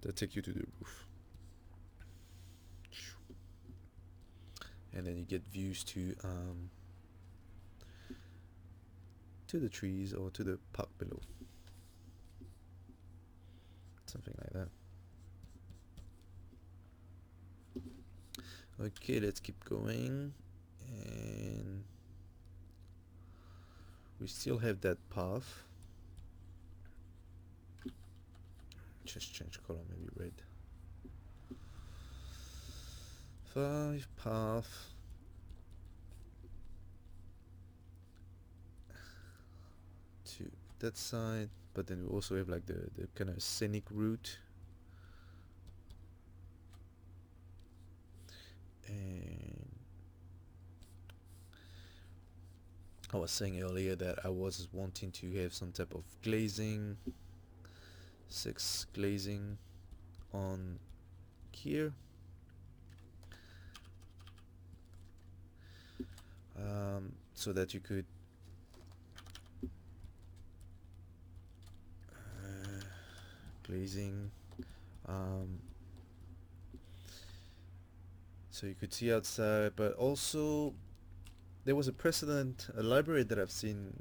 that take you to the roof, and then you get views to the trees or to the park below, something like that. Okay, let's keep going, and we still have that path. Just change color, maybe red. 5 path to that side, but then we also have like the kind of scenic route, and I was saying earlier that I was wanting to have some type of glazing, 6 glazing on here, so that you could glazing, so you could see outside, but also there was a precedent, a library that I've seen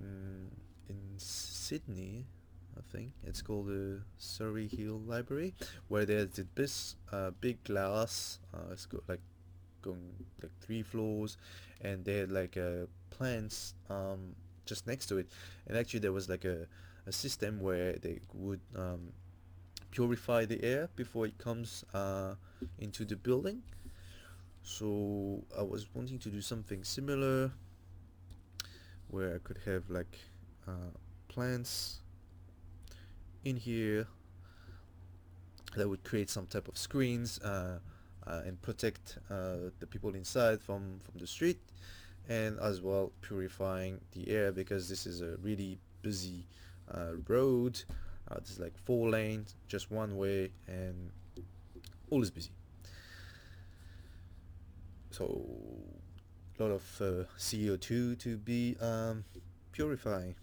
in Sydney, I think it's called the Surrey Hill Library, where there's this big glass, it's got like going like 3 floors, and they had like plants just next to it, and actually there was like a system where they would purify the air before it comes into the building. So I was wanting to do something similar where I could have like plants in here that would create some type of screens and protect the people inside from the street, and as well purifying the air, because this is a really busy road. There's like 4 lanes, just one way, and all is busy. So a lot of CO2 to be purifying.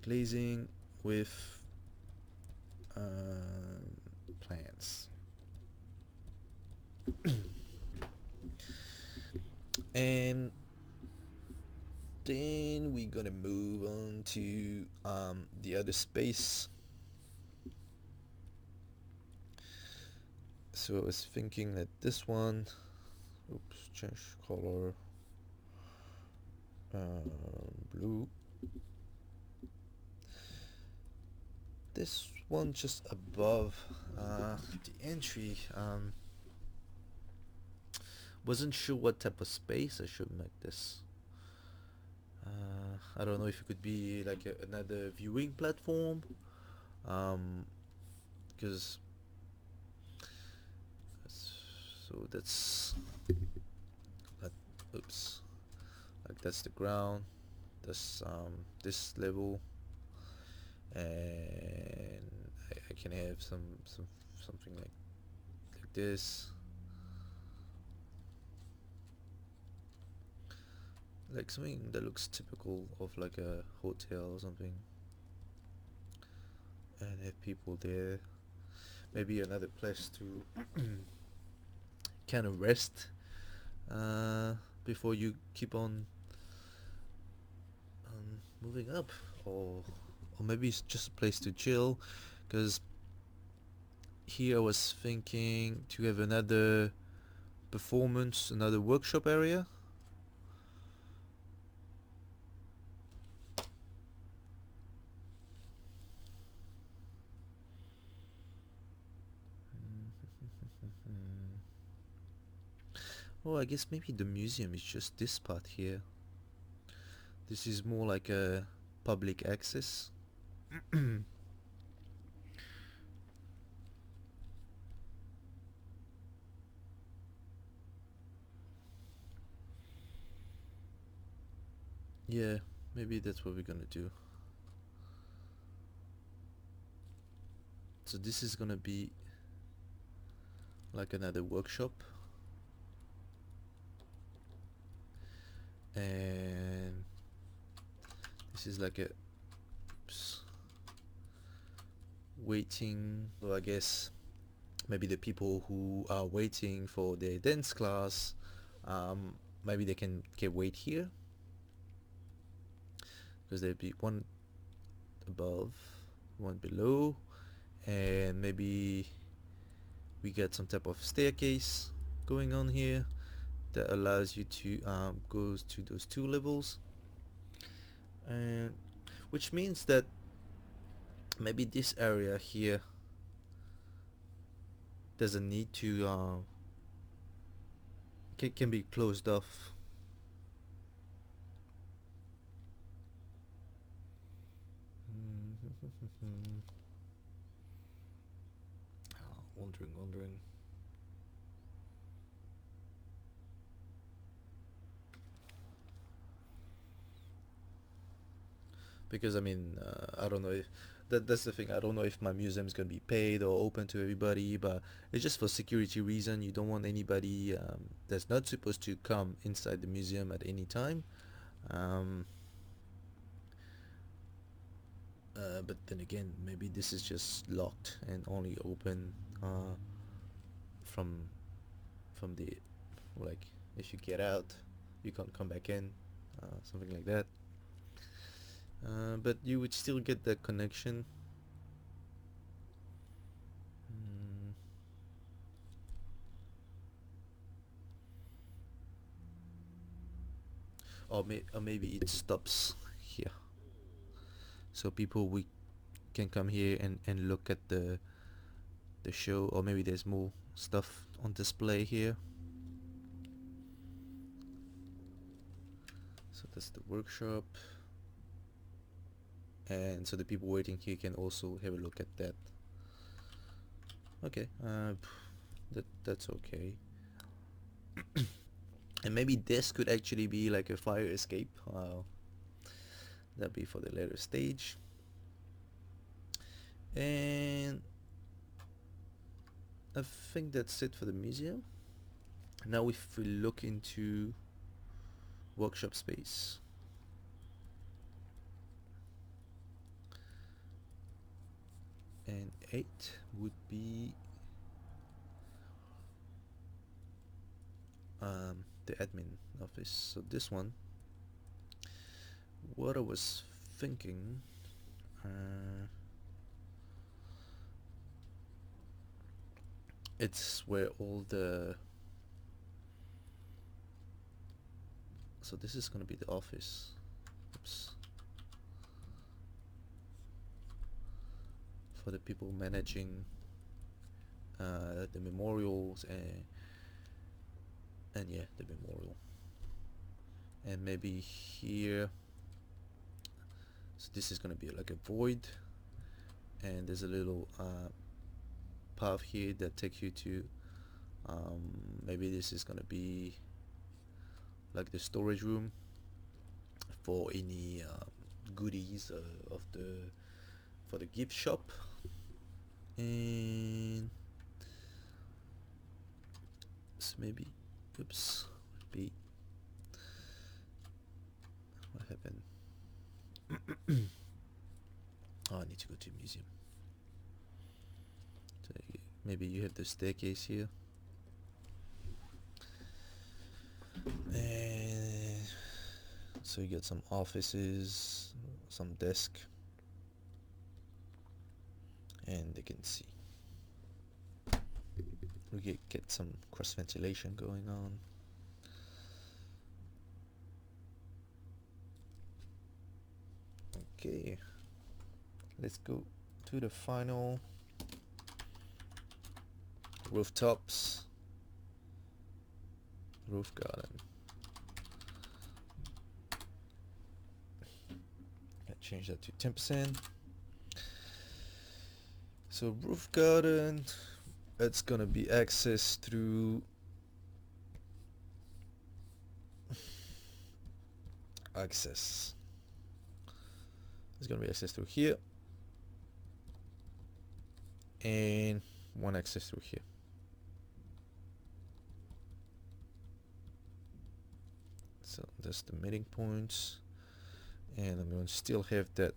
Glazing with plants. And then we're gonna move on to the other space. So I was thinking that this one, oops, change color, blue. This one just above the entry. Wasn't sure what type of space I should make this. I don't know if it could be like another viewing platform, because so that's that. Oops, like that's the ground. That's this level, and I can have something like this, like something that looks typical of like a hotel or something, and have people there. Maybe another place to kind of rest before you keep on moving up, or maybe it's just a place to chill, because here I was thinking to have another performance, another workshop area. Oh, I guess maybe the museum is just this part here. This is more like a public access. Yeah, maybe that's what we're gonna do. So this is gonna be like another workshop, and this is like a waiting. So I guess maybe the people who are waiting for their dance class, maybe they can wait here, because there'd be one above, one below, and maybe we get some type of staircase going on here that allows you to go to those 2 levels, and which means that maybe this area here doesn't need to can be closed off. Wondering. Because I mean, I don't know if that's the thing. I don't know if my museum is gonna be paid or open to everybody, but it's just for security reason. You don't want anybody that's not supposed to come inside the museum at any time. But then again, maybe this is just locked and only open from the, like, if you get out, you can't come back in, something like that. But you would still get that connection. Or maybe it stops here, so we can come here and look at the show, or maybe there's more stuff on display here. So that's the workshop, and so the people waiting here can also have a look at that. Okay, that's okay. And maybe this could actually be like a fire escape. That'd be for the later stage. And I think that's it for the museum. Now if we look into workshop space, and 8 would be the admin office. So this one, what I was thinking, it's where all the, so this is gonna be the office. Oops. For the people managing the memorials and yeah, the memorial. And maybe here, so this is gonna be like a void, and there's a little path here that takes you to maybe this is gonna be like the storage room for any goodies of the for the gift shop. And so maybe, oops, be, what happened? Oh, I need to go to a museum. So maybe you have the staircase here, and so you get some offices, some desk, and they can see. We get some cross ventilation going on. Okay, let's go to the final rooftops, roof garden. Change that to 10%. So roof garden, it's gonna be accessed through access. It's gonna be accessed through here, and one access through here. So that's the meeting points, and I'm going to still have that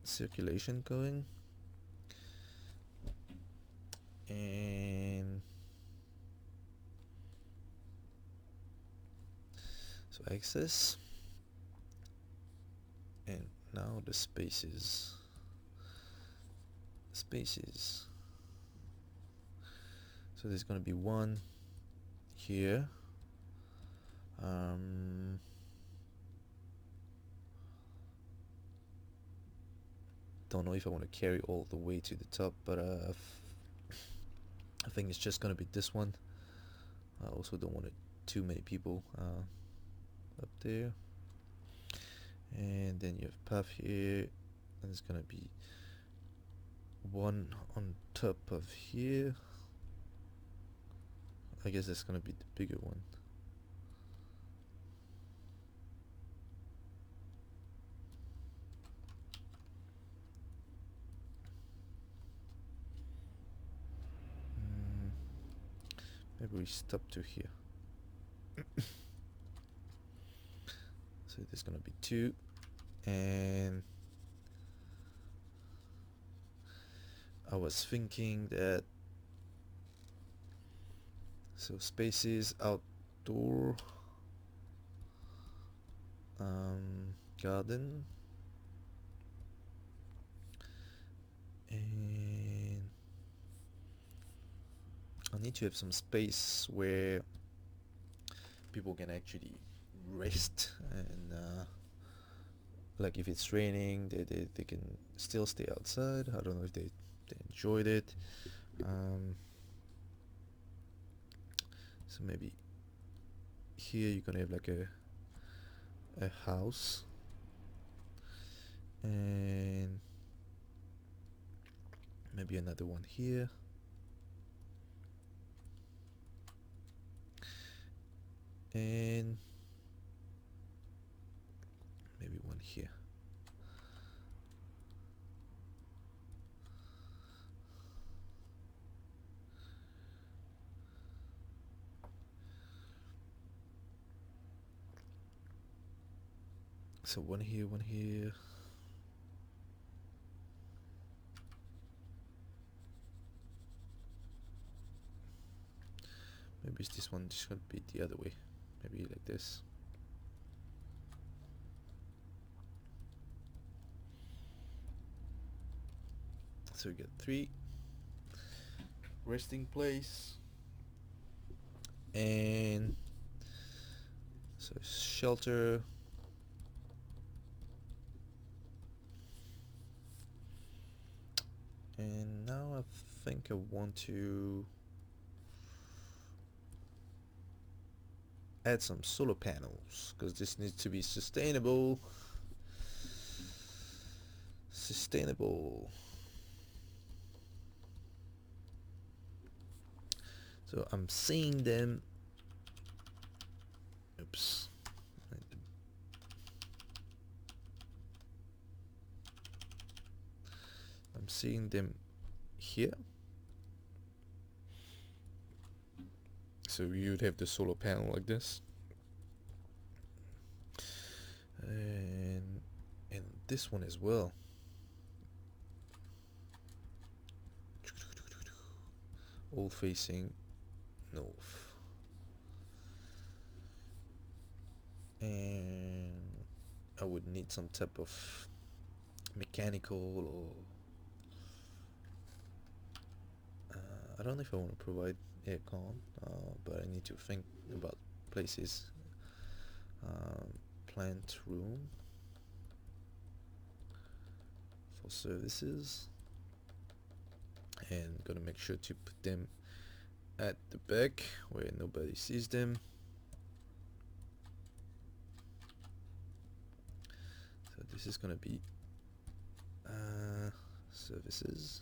circulation going, and so access, and now the spaces. So there's going to be one here. Don't know if I want to carry all the way to the top, but I think it's just going to be this one. I also don't want too many people up there. And then you have path here, and it's going to be one on top of here. I guess that's going to be the bigger one. Maybe we stop to here. So there's gonna be two, and I was thinking that so spaces outdoor, garden, and I need to have some space where people can actually rest, and like if it's raining, they can still stay outside. I don't know if they enjoyed it. So maybe here you're gonna have like a house, and maybe another one here, and maybe one here. So one here, one here. Maybe it's this one just gonna be the other way. Maybe like this. So we got 3 resting place, and so shelter, and now I think I want to add some solar panels, because this needs to be sustainable. So I'm seeing them. Oops. I'm seeing them here. So you'd have the solar panel like this, and this one as well. All facing north, and I would need some type of mechanical, or I don't know if I want to provide aircon, but I need to think about places. Plant room for services, and gonna make sure to put them at the back where nobody sees them. So this is gonna be services.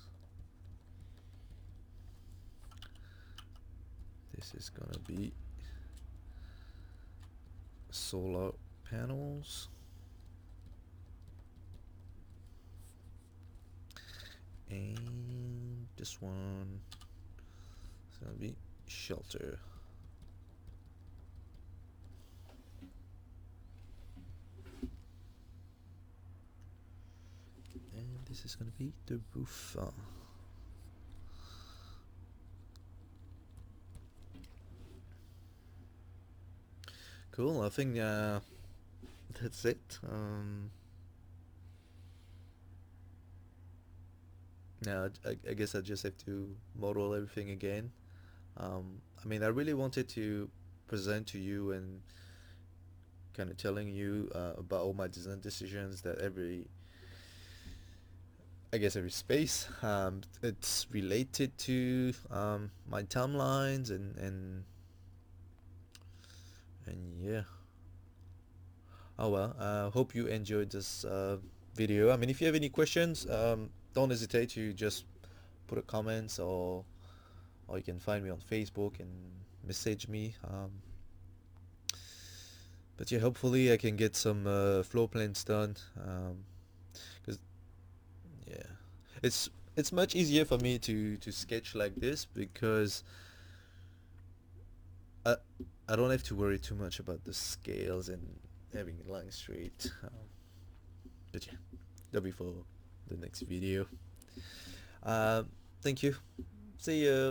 This is gonna be solar panels, and this one is gonna be shelter. And this is gonna be the roof. Cool, I think that's it. Now I guess I just have to model everything again. I mean, I really wanted to present to you and kind of telling you about all my design decisions, that I guess every space, it's related to my timelines and yeah. Oh well, hope you enjoyed this video. I mean, if you have any questions, don't hesitate to just put a comments, or you can find me on Facebook and message me. But yeah, hopefully I can get some floor plans done. Because yeah, it's much easier for me to sketch like this, because I I don't have to worry too much about the scales and having lines straight. But yeah, that'll be for the next video. Thank you. See you.